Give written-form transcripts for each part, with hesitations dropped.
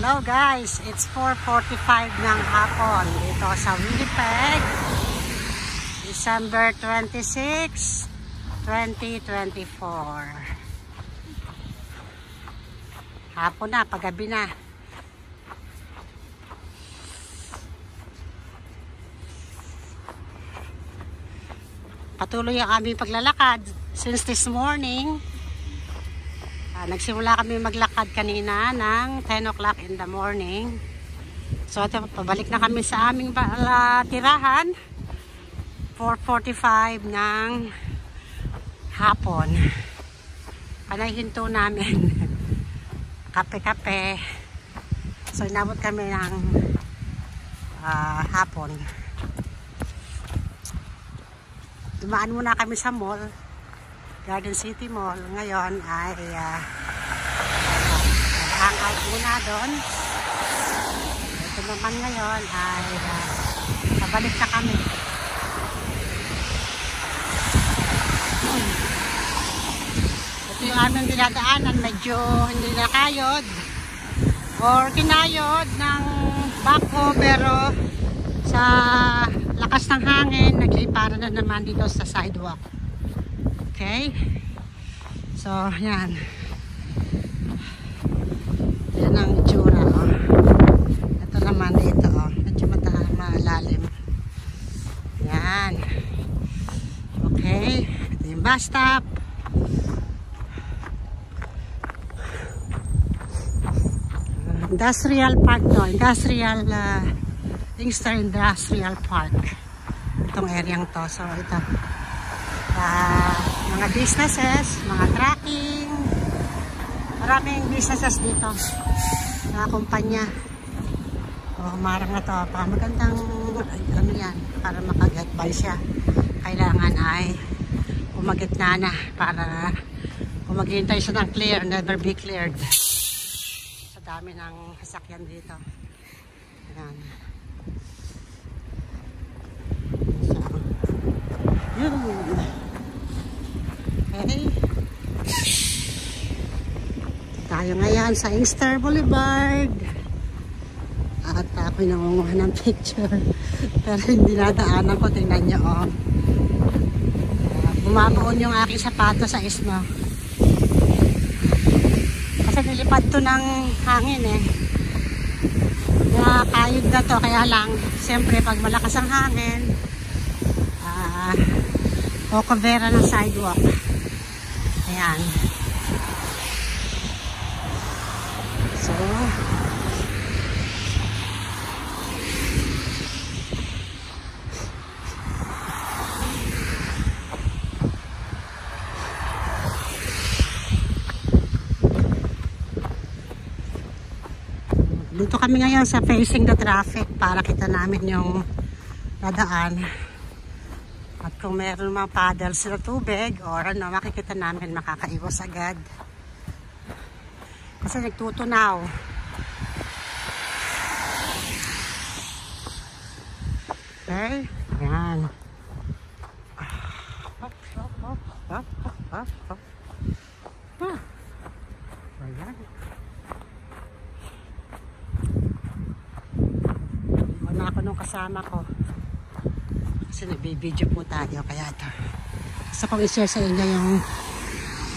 Hello guys, it's 4:45 ng hapon dito sa Winnipeg, December 26, 2024. Hapon na, paggabi na. Patuloy ang aming paglalakad since this morning. Nagsimula kami maglakad kanina ng 10 o'clock in the morning. So ito, pabalik na kami sa aming tirahan 4:45 ng hapon. Panahinto namin kape-kape. So inabot kami ng hapon. Dumaan muna kami sa mall, Garden City Mall. Ngayon ay hang-out muna doon. Ito naman ngayon ay pabalik na kami. Ito yung aming dinadaanan. Medyo hindi nakayod or kinayod ng backhoe, pero sa lakas ng hangin naglipara na naman dito sa sidewalk. Okay, so yan ang itsura. Ito naman dito, medyo malalim. Yan. Okay, ito yung bus stop. Industrial Park to, Inkster Industrial Park, itong areang to. So ito, mga businesses, mga trucking, maraming businesses dito, mga kumpanya. Marang na to, magandang ano yan, para makaget by siya, kailangan ay umagitna na para kung maghihintay siya ng clear, never be cleared sa dami ng sasakyan dito. Ayan. So, okay. Tayo ngayon sa Inkster Boulevard. At ako'y nangunguha ng picture. Pero hindi nadaanan ko. Tingnan nyo, oh. Bumabaon yung aking sapato sa isno. Kasi nilipad to ng hangin eh. Nakakayod na to. Kaya lang, siyempre pag malakas ang hangin, o kavera ng sidewalk. Ayan. So, dito kami ngayon sa facing the traffic para kita namin yung dadaan. At kung meron mga paddles na tubig or ano, makikita namin, makakaiwas agad. Kasi nagtutunaw. Okay? Ayan. Ayan. Iwan ako nung kasama ko. Kasi nagbibideo po tayo, kaya ito. Gusto kong i-share sa inyo yung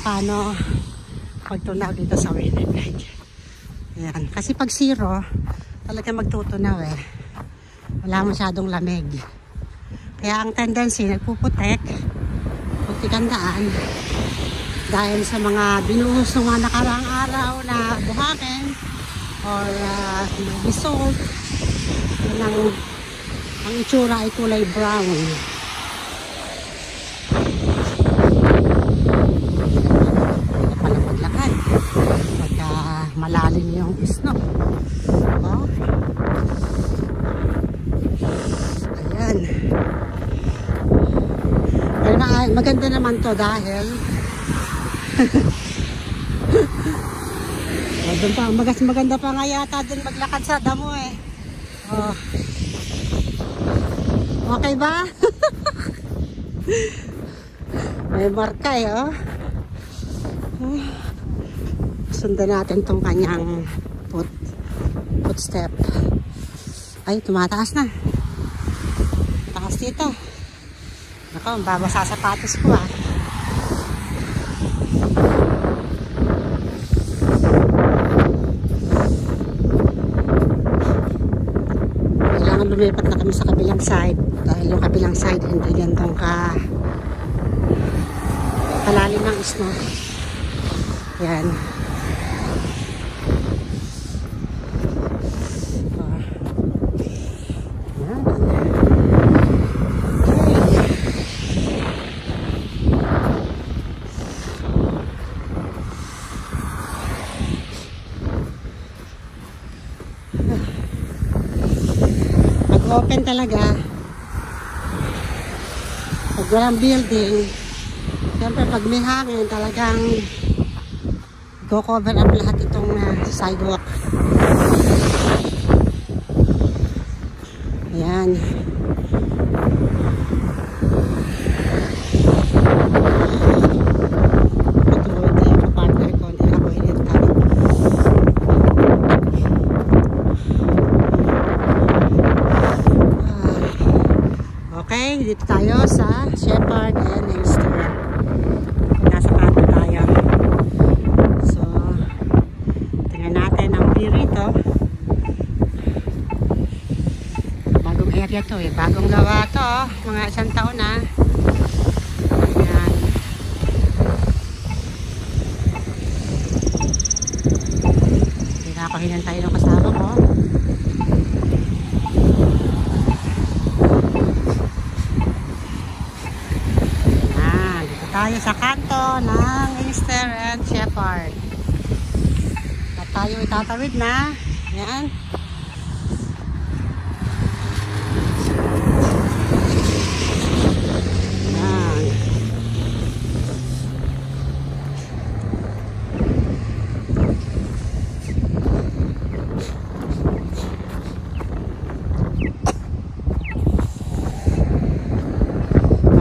paano pagtunaw dito sa Winnipeg. Ayan. Kasi pag zero, talaga magtutunaw eh. Wala masyadong lamig. Kaya ang tendency, nagpuputek, pagtikandaan, dahil sa mga binuhos ng mga nakaraang araw na buhangin or dissolve, ang itsura ay kulay brown. Ito pala maglakad pagka malalim yung snow. Oh. Ayan. Pero maganda naman to dahil maganda pa nga yata dun maglakad sa damo eh. Oh. Okay ba? May marka eh, oh. Sundan natin tong kanyang footstep. Ay, tumataas na. Taas dito. Ako, babasa sapatos ko ah. Kailangan lumipat na kami sa kabilang side. Dahil yung kabilang side, hindi gantong palalim ng snow. Yan. Open talaga pag walang building. Siyempre pag may hangin talagang go-cover up lahat itong sidewalk. Ayan. Patuloy tayo pa partner ko. Hindi ako ilintan. Okay, dito tayo sa Shepherd and Inkster. Nasa kanto tayo. So, tingnan natin ang view rito. Bagong area to eh. Bagong gawa to. Mga 1 taon na. Ayan. Hindi na ako hinantay ng kasama ko. Tayo sa kanto ng Inkster and Shepherd. At tayo itatawid na. Ayan. Ayan.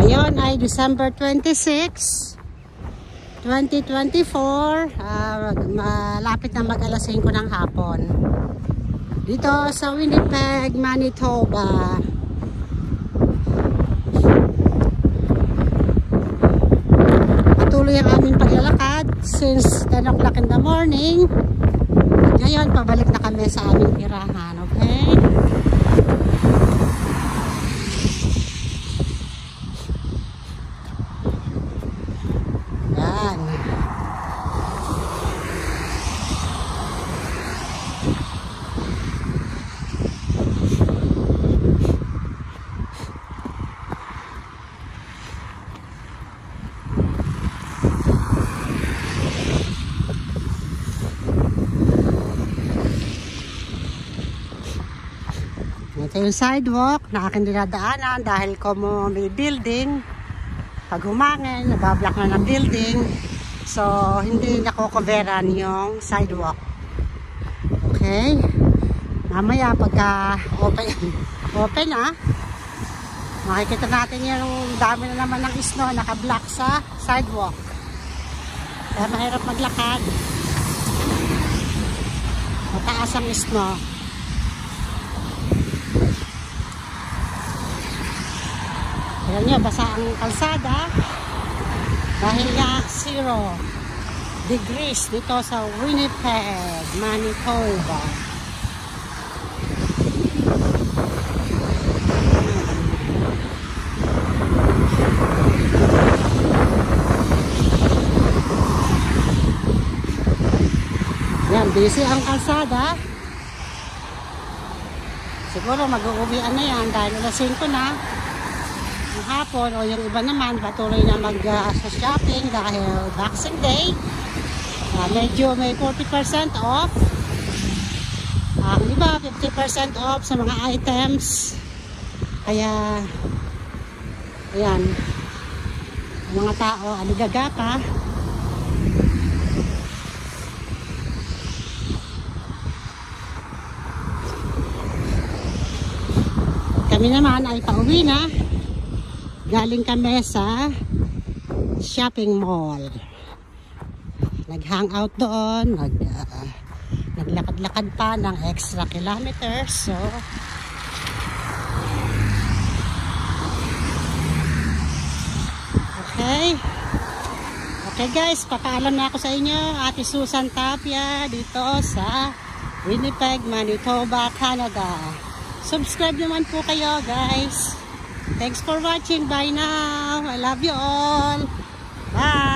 Ngayon ay December 26, 2024. Malapit na mag-alas 5 ng hapon. Dito sa Winnipeg, Manitoba. Patuloy ang aming paglalakad since 10 o'clock in the morning. At ngayon, pabalik na kami sa aming tirahan. Okay? Ito yung sidewalk na aking dinadaanan dahil como may building. Pag humangin, nabablock na ng building. So, hindi nakocoveran yung sidewalk. Okay? Mamaya pagka open makikita natin yung dami na naman ng snow nakablock sa sidewalk. Kaya mahirap maglakad. Mataas ang snow. Ayan nyo, basa ang kalsada dahil nga 0 degrees dito sa Winnipeg, Manitoba. Ayan, busy ang kalsada. Siguro mag-uuwian na yan dahil alas 5 na hapon, o yung iba naman patuloy na mag-shopping dahil Boxing Day. Medyo may 40% off. Ang iba 50% off sa mga items. Kaya ayan, mga tao aligaga pa. Kami naman ay pauwi na. Galing kami sa shopping mall. Nag-hangout doon, naglakad-lakad pa ng extra kilometers. So, okay. Okay guys, papaalam na ako sa inyo. Ate Susan Tapia dito sa Winnipeg, Manitoba, Canada. Subscribe naman po kayo guys. Thanks for watching. Bye now. I love you all. Bye.